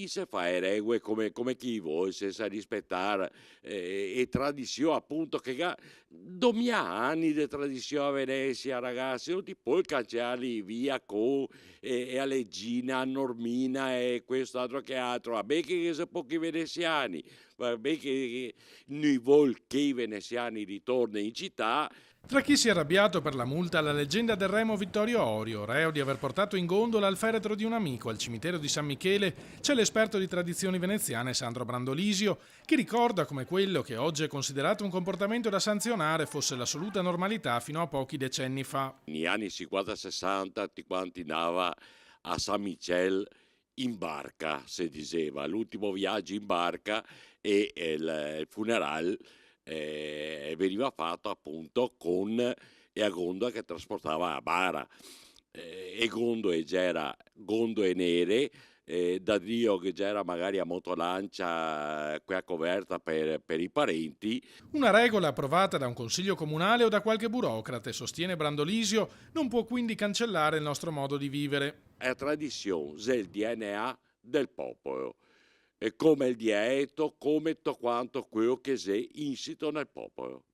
e se fa le regole come chi vuole, senza rispettare e tradizioni appunto che dommia anni di tradizione a Venezia, ragazzi, non ti puoi cancellare via con e a Leggina, a Normina e questo altro che altro. Vabbè che sono pochi veneziani, vabbè che noi vol che i veneziani ritornino in città. Tra chi si è arrabbiato per la multa alla leggenda del remo Vittorio Orio, reo di aver portato in gondola il feretro di un amico al cimitero di San Michele, c'è l'esperto di tradizioni veneziane Sandro Brandolisio, che ricorda come quello che oggi è considerato un comportamento da sanzionare fosse l'assoluta normalità fino a pochi decenni fa. Negli anni 50-60 ti quanti andava a San Michel in barca, si diceva, l'ultimo viaggio in barca e il funerale veniva fatto appunto con la gondola che trasportava a bara. E gondole c'era gondole nere, da Dio che c'era magari a motolancia quella coperta per i parenti. Una regola approvata da un consiglio comunale o da qualche burocrate, sostiene Brandolisio, non può quindi cancellare il nostro modo di vivere. È tradizione, è il DNA del popolo, è come il dialetto, come tutto quanto quello che c'è insito nel popolo.